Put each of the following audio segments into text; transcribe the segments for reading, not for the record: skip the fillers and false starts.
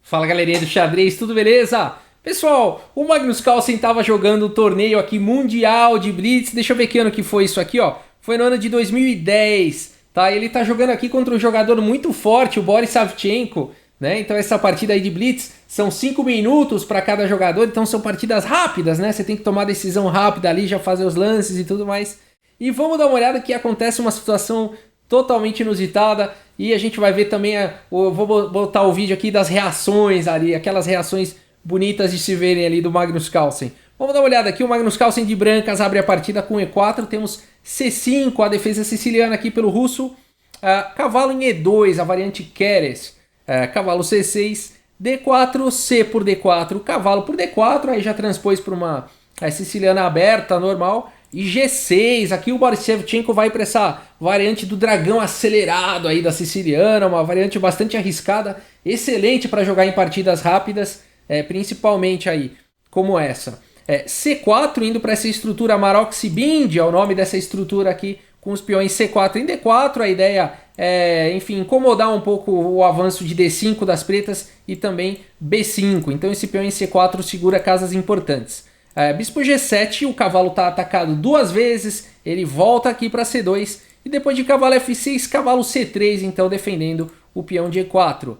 Fala galerinha do xadrez, tudo beleza? Pessoal, o Magnus Carlsen estava jogando um torneio aqui mundial de Blitz. Deixa eu ver que ano que foi isso aqui, ó. Foi no ano de 2010, tá? Ele tá jogando aqui contra um jogador muito forte, o Boris Savchenko, né? Então essa partida aí de Blitz são 5 minutos para cada jogador, então são partidas rápidas, né? Você tem que tomar decisão rápida ali, já fazer os lances e tudo mais. E vamos dar uma olhada que acontece uma situação totalmente inusitada e a gente vai ver também, eu vou botar o vídeo aqui das reações ali, aquelas reações bonitas de se verem ali do Magnus Carlsen. Vamos dar uma olhada aqui, o Magnus Carlsen de brancas abre a partida com E4, temos C5, a defesa siciliana aqui pelo russo, cavalo em E2, a variante Keres, cavalo C6, D4, C por D4, cavalo por D4, aí já transpôs para uma siciliana aberta, normal, e G6, aqui o Boris Shevchenko vai para essa variante do dragão acelerado aí da siciliana, uma variante bastante arriscada, excelente para jogar em partidas rápidas, principalmente aí como essa. C4 indo para essa estrutura Maroczy-Bindi, é o nome dessa estrutura aqui, com os peões C4 em D4, a ideia é, enfim, incomodar um pouco o avanço de D5 das pretas e também B5, então esse peão em C4 segura casas importantes. Bispo G7, o cavalo está atacado duas vezes, ele volta aqui para C2 e depois de cavalo F6, cavalo C3, então defendendo o peão de E4.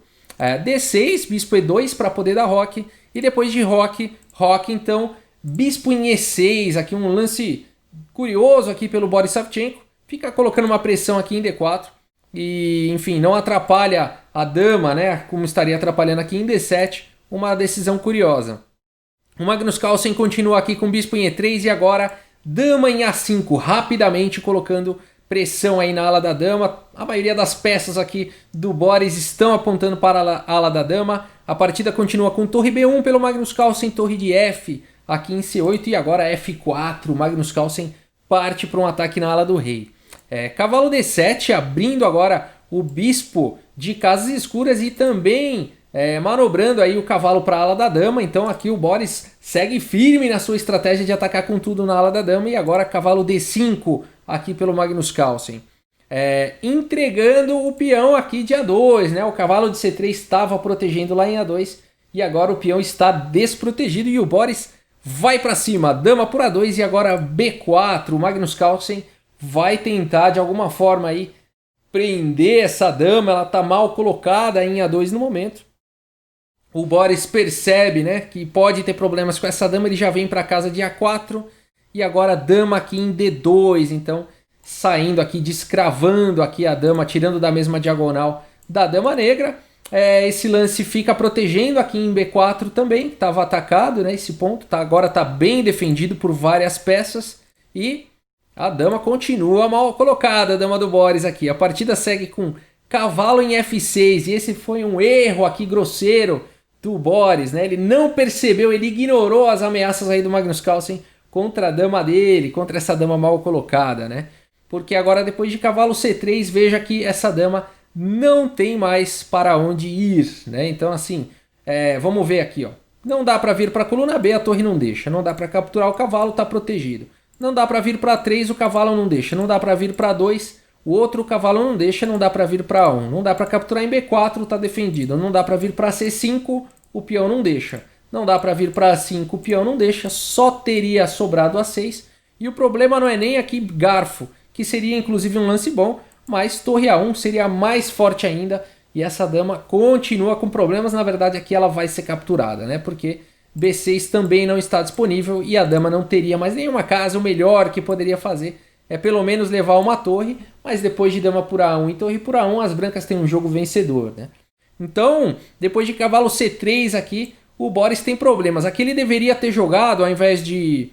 D6, bispo E2 para poder dar roque e depois de roque, então bispo em E6, aqui um lance curioso aqui pelo Boris Savchenko, fica colocando uma pressão aqui em D4 e enfim, não atrapalha a dama, né, como estaria atrapalhando aqui em D7, uma decisão curiosa. O Magnus Carlsen continua aqui com bispo em E3 e agora dama em A5, rapidamente colocando pressão aí na ala da dama. A maioria das peças aqui do Boris estão apontando para a ala da dama. A partida continua com torre B1 pelo Magnus Carlsen, torre de F aqui em C8 e agora F4. O Magnus Carlsen parte para um ataque na ala do rei. Cavalo D7 abrindo agora o bispo de casas escuras e também manobrando aí o cavalo para a ala da dama. Então aqui o Boris segue firme na sua estratégia de atacar com tudo na ala da dama. E agora cavalo D5 aqui pelo Magnus Carlsen. Entregando o peão aqui de A2, né? O cavalo de C3 estava protegendo lá em A2 e agora o peão está desprotegido e o Boris vai para cima. Dama por A2 e agora B4. O Magnus Carlsen vai tentar de alguma forma aí prender essa dama. Ela está mal colocada em A2 no momento. O Boris percebe, né, que pode ter problemas com essa dama, ele já vem para casa de A4 e agora dama aqui em D2, então saindo aqui, descravando aqui a dama, tirando da mesma diagonal da dama negra. Esse lance fica protegendo aqui em B4 também, que estava atacado, né, esse ponto, agora está bem defendido por várias peças e a dama continua mal colocada, a dama do Boris aqui. A partida segue com cavalo em F6 e esse foi um erro aqui grosseiro do Boris, né? Ele não percebeu, ele ignorou as ameaças aí do Magnus Carlsen contra a dama dele, contra essa dama mal colocada, né? Porque agora depois de cavalo C3, veja que essa dama não tem mais para onde ir, né? Então assim, vamos ver aqui, ó. Não dá para vir para a coluna B, a torre não deixa. Não dá para capturar o cavalo, tá protegido. Não dá para vir para 3, o cavalo não deixa. Não dá para vir para 2, o outro cavalo não deixa, não dá para vir para 1. Não dá para capturar em B4, tá defendido. Não dá para vir para C5, o peão não deixa. Não dá para vir para A5, o peão não deixa. Só teria sobrado A6. E o problema não é nem aqui garfo, que seria inclusive um lance bom, mas torre A1 seria mais forte ainda. E essa dama continua com problemas. Na verdade aqui ela vai ser capturada, né? Porque B6 também não está disponível e a dama não teria mais nenhuma casa. O melhor que poderia fazer é pelo menos levar uma torre, mas depois de dama por A1 e torre por A1, as brancas têm um jogo vencedor, né? Então, depois de cavalo C3 aqui, o Boris tem problemas. Aqui ele deveria ter jogado, ao invés de...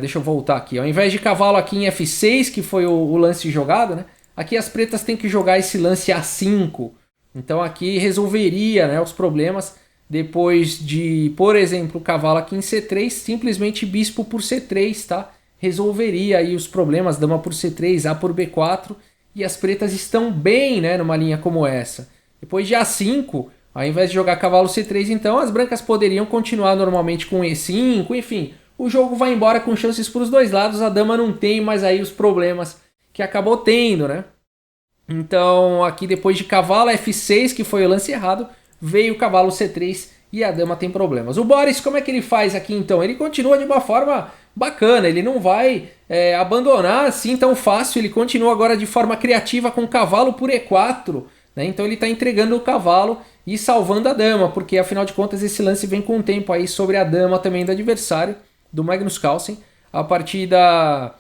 deixa eu voltar aqui. Ao invés de cavalo aqui em F6, que foi o lance jogado, né? Aqui as pretas têm que jogar esse lance A5. Então aqui resolveria, né, os problemas. Depois de, por exemplo, cavalo aqui em C3, simplesmente bispo por C3, tá? Resolveria aí os problemas, dama por C3, A por B4, e as pretas estão bem, né, numa linha como essa. Depois de A5, ao invés de jogar cavalo C3, então as brancas poderiam continuar normalmente com E5, enfim, o jogo vai embora com chances para os dois lados, a dama não tem mais aí os problemas que acabou tendo, né? Então aqui depois de cavalo F6, que foi o lance errado, veio o cavalo C3 e a dama tem problemas. O Boris, como é que ele faz aqui então? Ele continua de uma forma bacana, ele não vai abandonar assim tão fácil, ele continua agora de forma criativa com o cavalo por E4, né? Então ele está entregando o cavalo e salvando a dama, porque afinal de contas esse lance vem com o tempo aí sobre a dama também do adversário, do Magnus Carlsen. A partida...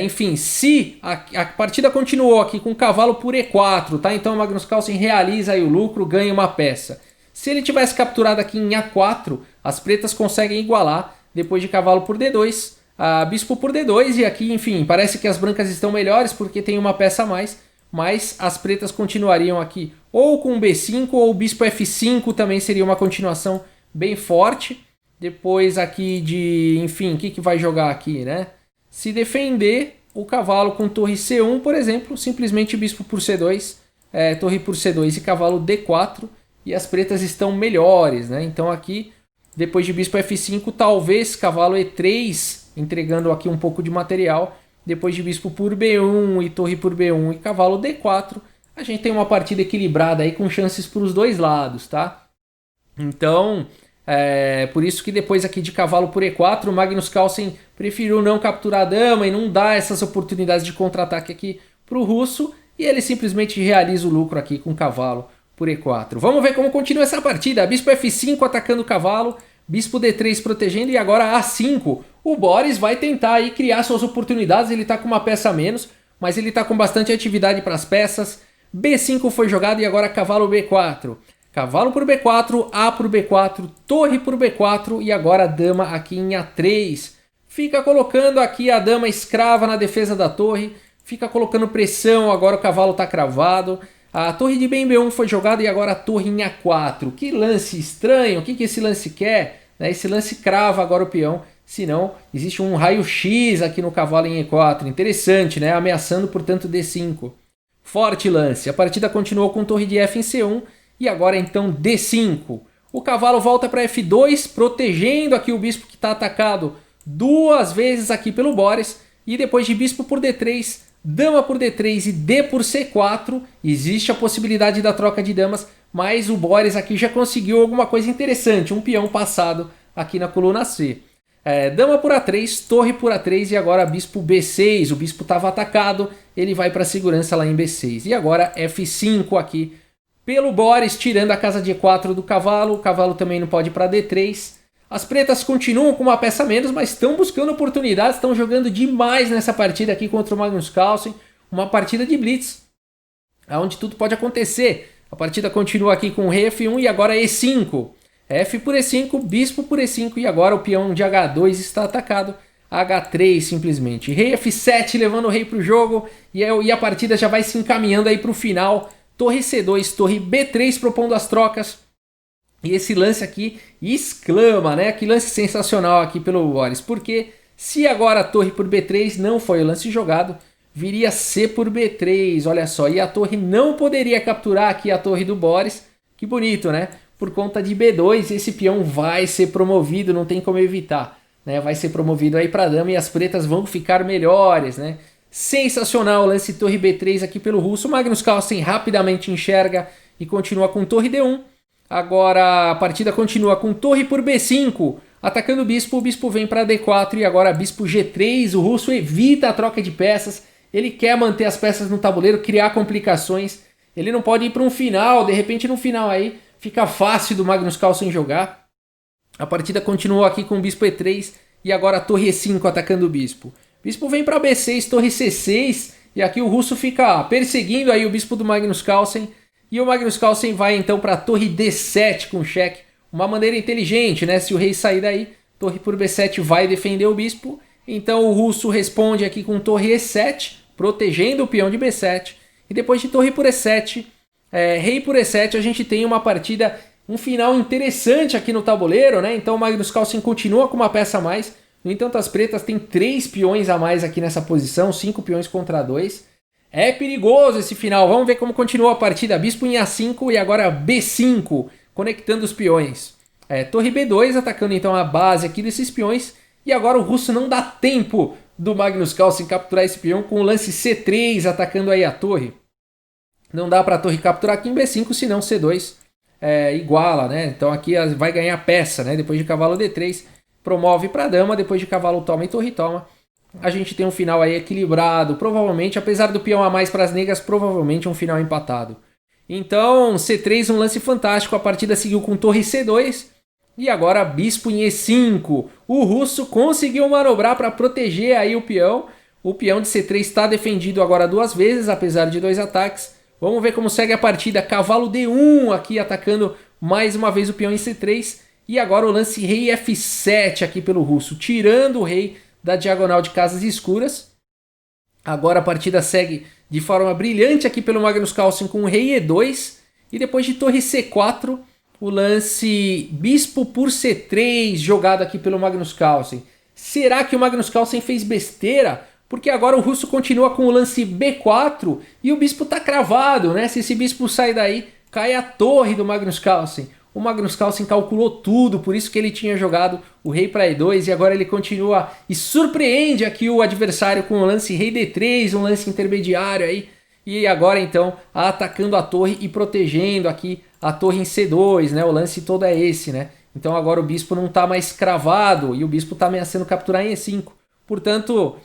enfim, se a partida continuou aqui com o cavalo por E4, tá? Então o Magnus Carlsen realiza aí o lucro, ganha uma peça. Se ele tivesse capturado aqui em A4, as pretas conseguem igualar depois de cavalo por D2, a bispo por D2 e aqui, enfim, parece que as brancas estão melhores porque tem uma peça a mais, mas as pretas continuariam aqui ou com B5 ou bispo F5 também seria uma continuação bem forte. Depois aqui de, enfim, o que vai jogar aqui, né? Se defender o cavalo com torre C1, por exemplo, simplesmente bispo por C2, torre por C2 e cavalo D4, e as pretas estão melhores, né? Então aqui, depois de bispo F5, talvez cavalo E3, entregando aqui um pouco de material. Depois de bispo por B1 e torre por B1 e cavalo D4, a gente tem uma partida equilibrada aí com chances para os dois lados, tá? Então... por isso que depois aqui de cavalo por E4, o Magnus Carlsen preferiu não capturar a dama e não dar essas oportunidades de contra-ataque aqui para o russo, e ele simplesmente realiza o lucro aqui com cavalo por E4. Vamos ver como continua essa partida. Bispo F5 atacando o cavalo, bispo D3 protegendo e agora A5. O Boris vai tentar aí criar suas oportunidades, ele está com uma peça a menos, mas ele está com bastante atividade para as peças. B5 foi jogado e agora cavalo B4. Cavalo por B4, A por B4, torre por B4 e agora a dama aqui em A3. Fica colocando aqui a dama escrava na defesa da torre, fica colocando pressão, agora o cavalo está cravado. A torre de bem B1 foi jogada e agora a torre em A4. Que lance estranho, o que esse lance quer? Esse lance crava agora o peão, senão existe um raio-x aqui no cavalo em E4. Interessante, né? Ameaçando, portanto, D5. Forte lance, a partida continuou com torre de F em C1. E agora então D5. O cavalo volta para F2, protegendo aqui o bispo que está atacado duas vezes aqui pelo Boris. E depois de bispo por D3, dama por D3 e D por C4, existe a possibilidade da troca de damas, mas o Boris aqui já conseguiu alguma coisa interessante, um peão passado aqui na coluna C. Dama por A3, torre por A3 e agora bispo B6. O bispo estava atacado, ele vai para a segurança lá em B6. E agora F5 aqui pelo Boris, tirando a casa de E4 do cavalo. O cavalo também não pode ir para D3. As pretas continuam com uma peça a menos, mas estão buscando oportunidades, estão jogando demais nessa partida aqui contra o Magnus Carlsen. Uma partida de blitz, onde tudo pode acontecer. A partida continua aqui com rei F1 e agora E5. F por E5, bispo por E5 e agora o peão de H2 está atacado. H3 simplesmente. Rei F7 levando o rei para o jogo e a partida já vai se encaminhando aí para o final. Torre C2, torre B3 propondo as trocas. E esse lance aqui exclama, né? Que lance sensacional aqui pelo Boris. Porque se agora a torre por B3 não foi o lance jogado, viria C por B3, olha só. E a torre não poderia capturar aqui a torre do Boris. Que bonito, né? Por conta de B2, esse peão vai ser promovido, não tem como evitar, né? Vai ser promovido aí para dama e as pretas vão ficar melhores, né? Sensacional o lance torre B3 aqui pelo russo. O Magnus Carlsen rapidamente enxerga e continua com torre D1. Agora a partida continua com torre por B5. Atacando o bispo vem para D4 e agora bispo G3. O russo evita a troca de peças. Ele quer manter as peças no tabuleiro, criar complicações. Ele não pode ir para um final, de repente no final aí fica fácil do Magnus Carlsen jogar. A partida continua aqui com o bispo E3 e agora a torre E5 atacando o bispo. Bispo vem para B6, torre C6, e aqui o russo fica perseguindo aí o bispo do Magnus Carlsen, e o Magnus Carlsen vai então para a torre D7 com cheque, uma maneira inteligente, né? Se o rei sair daí, torre por B7 vai defender o bispo, então o russo responde aqui com torre E7, protegendo o peão de B7, e depois de torre por E7, rei por E7, a gente tem uma partida, um final interessante aqui no tabuleiro, né? Então o Magnus Carlsen continua com uma peça a mais. No entanto, as pretas têm 3 peões a mais aqui nessa posição, 5 peões contra 2. É perigoso esse final, vamos ver como continua a partida. Bispo em A5 e agora B5, conectando os peões. Torre B2 atacando então a base aqui desses peões. E agora o russo não dá tempo do Magnus Carlsen capturar esse peão com o lance C3 atacando aí a torre. Não dá para a torre capturar aqui em B5, senão C2 iguala, né? Então aqui vai ganhar peça, né? Depois de cavalo D3, promove para dama, depois de cavalo toma e torre toma. A gente tem um final aí equilibrado, provavelmente, apesar do peão a mais para as negras, provavelmente um final empatado. Então, C3, um lance fantástico, a partida seguiu com torre C2 e agora bispo em E5. O russo conseguiu manobrar para proteger aí o peão. O peão de C3 está defendido agora 2 vezes, apesar de 2 ataques. Vamos ver como segue a partida. Cavalo D1 aqui atacando mais uma vez o peão em C3. E agora o lance rei F7 aqui pelo russo, tirando o rei da diagonal de casas escuras. Agora a partida segue de forma brilhante aqui pelo Magnus Carlsen com o rei E2. E depois de torre C4, o lance bispo por C3 jogado aqui pelo Magnus Carlsen. Será que o Magnus Carlsen fez besteira? Porque agora o russo continua com o lance B4 e o bispo está cravado, né? Se esse bispo sair daí, cai a torre do Magnus Carlsen. O Magnus Carlsen calculou tudo, por isso que ele tinha jogado o rei para E2 e agora ele continua e surpreende aqui o adversário com o lance rei D3, um lance intermediário aí. E agora então atacando a torre e protegendo aqui a torre em C2, né? O lance todo é esse, né? Então agora o bispo não está mais cravado e o bispo está ameaçando capturar em E5. Portanto,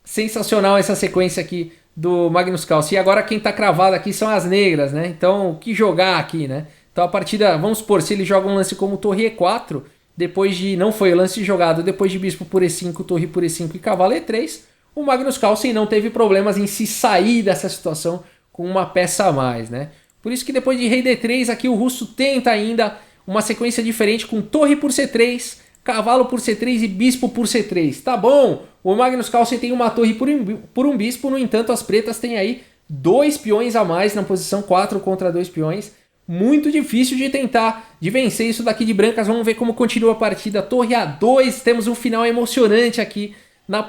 sensacional essa sequência aqui do Magnus Carlsen. E agora quem está cravado aqui são as negras, né? Então o que jogar aqui, né? Então a partida, vamos supor, se ele joga um lance como torre E4, depois de, não foi o lance jogado, depois de bispo por E5, torre por E5 e cavalo E3, o Magnus Carlsen não teve problemas em se sair dessa situação com uma peça a mais, né? Por isso que depois de rei D3, aqui o russo tenta ainda uma sequência diferente com torre por C3, cavalo por C3 e bispo por C3. Tá bom, o Magnus Carlsen tem uma torre por um bispo, no entanto as pretas têm aí 2 peões a mais na posição 4 contra 2 peões. Muito difícil de tentar de vencer isso daqui de brancas. Vamos ver como continua a partida. Torre A2, temos um final emocionante aqui na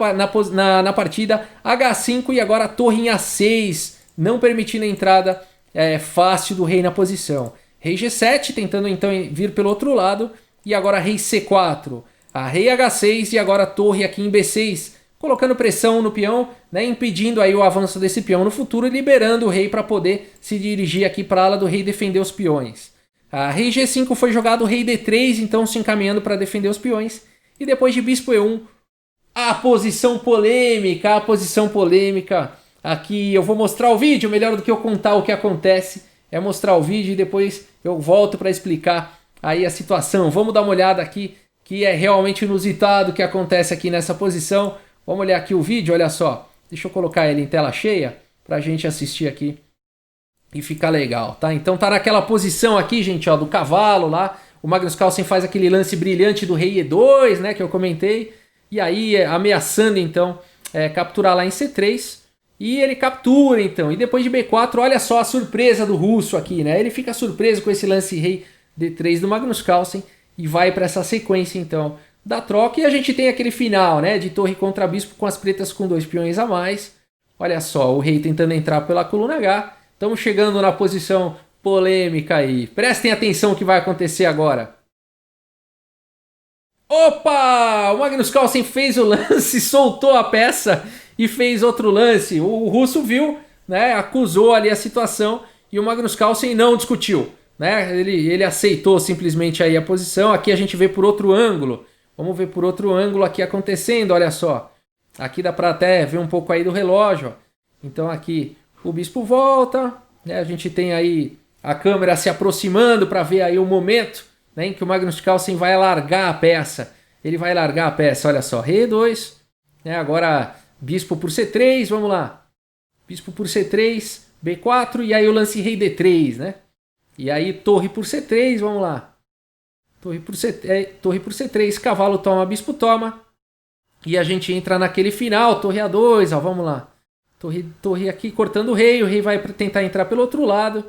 partida. H5 e agora torre em A6, não permitindo a entrada fácil do rei na posição. Rei G7 tentando então vir pelo outro lado. E agora rei C4. A rei H6 e agora torre aqui em B6. Colocando pressão no peão, né, impedindo aí o avanço desse peão no futuro e liberando o rei para poder se dirigir aqui para a ala do rei defender os peões. A rei G5 foi jogado o rei D3, então se encaminhando para defender os peões. E depois de bispo E1, a posição polêmica, Aqui eu vou mostrar o vídeo, melhor do que eu contar o que acontece é mostrar o vídeo e depois eu volto para explicar aí a situação. Vamos dar uma olhada aqui, que é realmente inusitado o que acontece aqui nessa posição. Vamos olhar aqui o vídeo, olha só. Deixa eu colocar ele em tela cheia para a gente assistir aqui e ficar legal, tá? Então tá naquela posição aqui, gente, ó, do cavalo lá. O Magnus Carlsen faz aquele lance brilhante do rei E2, né, que eu comentei. E aí ameaçando então capturar lá em C3. E ele captura então. E depois de B4, olha só a surpresa do russo aqui, né? Ele fica surpreso com esse lance rei D3 do Magnus Carlsen e vai para essa sequência então da troca, e a gente tem aquele final, né, de torre contra bispo com as pretas com 2 peões a mais. Olha só, o rei tentando entrar pela coluna H. Estamos chegando na posição polêmica aí. Prestem atenção o que vai acontecer agora. Opa! O Magnus Carlsen fez o lance, soltou a peça e fez outro lance. O russo viu, né, acusou ali a situação e o Magnus Carlsen não discutiu, né? Ele aceitou simplesmente aí a posição. Aqui a gente vê por outro ângulo. Vamos ver por outro ângulo aqui acontecendo, olha só. Aqui dá para até ver um pouco aí do relógio. Ó. Então aqui o bispo volta, né? A gente tem aí a câmera se aproximando para ver aí o momento, né, em que o Magnus Carlsen vai largar a peça. Ele vai largar a peça, olha só, rei E2, né? Agora bispo por C3, vamos lá. Bispo por C3, B4 e aí o lance rei D3, né? E aí torre por C3, vamos lá. Torre por C3, cavalo toma, bispo toma. E a gente entra naquele final, torre A2, ó, vamos lá. Torre aqui cortando o rei vai tentar entrar pelo outro lado.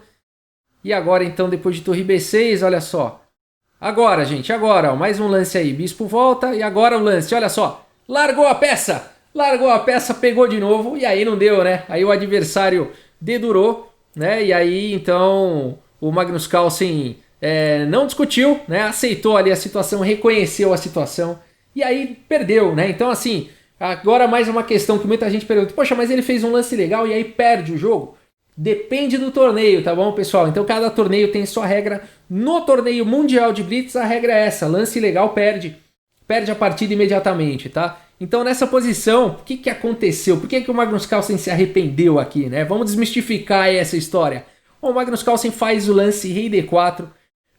E agora então, depois de torre B6, olha só. Agora, gente, ó, mais um lance aí. Bispo volta e agora o lance, olha só. Largou a peça, pegou de novo e aí não deu, né? Aí o adversário dedurou, né? E aí então o Magnus Carlsen não discutiu, né? Aceitou ali a situação, reconheceu a situação e aí perdeu, né? Então assim, agora mais uma questão que muita gente pergunta, poxa, mas ele fez um lance legal e aí perde o jogo? depende do torneio, tá bom, pessoal? Então cada torneio tem sua regra. No torneio mundial de Blitz, a regra é essa: lance ilegal perde a partida imediatamente, tá? Então nessa posição, o que aconteceu? Por que o Magnus Carlsen se arrependeu aqui, né? Vamos desmistificar aí essa história. O Magnus Carlsen faz o lance rei D4,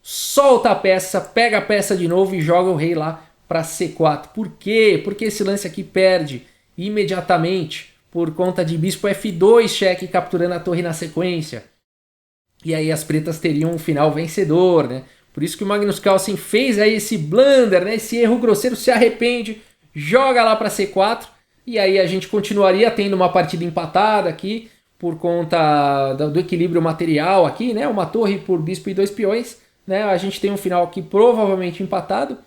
solta a peça, pega a peça de novo e joga o rei lá para C4. Por quê? Porque esse lance aqui perde imediatamente por conta de bispo F2, cheque, capturando a torre na sequência. E aí as pretas teriam um final vencedor, né? Por isso que o Magnus Carlsen fez aí esse blunder, né? Esse erro grosseiro, se arrepende, joga lá para C4 e aí a gente continuaria tendo uma partida empatada aqui por conta do equilíbrio material aqui, né? Uma torre por bispo e 2 peões, né? A gente tem um final aqui provavelmente empatado.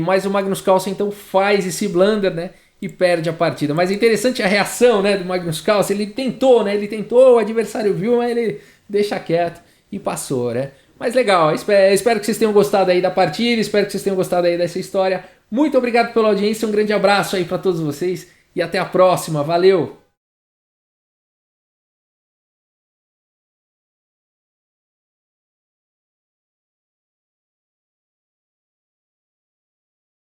Mas o Magnus Carlsen então faz esse blunder, né? E perde a partida. Mas é interessante a reação, né, do Magnus Carlsen. Ele tentou, né? Ele tentou, o adversário viu, mas ele deixa quieto e passou, né? Mas legal, espero que vocês tenham gostado aí da partida, espero que vocês tenham gostado aí dessa história. Muito obrigado pela audiência, um grande abraço aí para todos vocês e até a próxima. Valeu!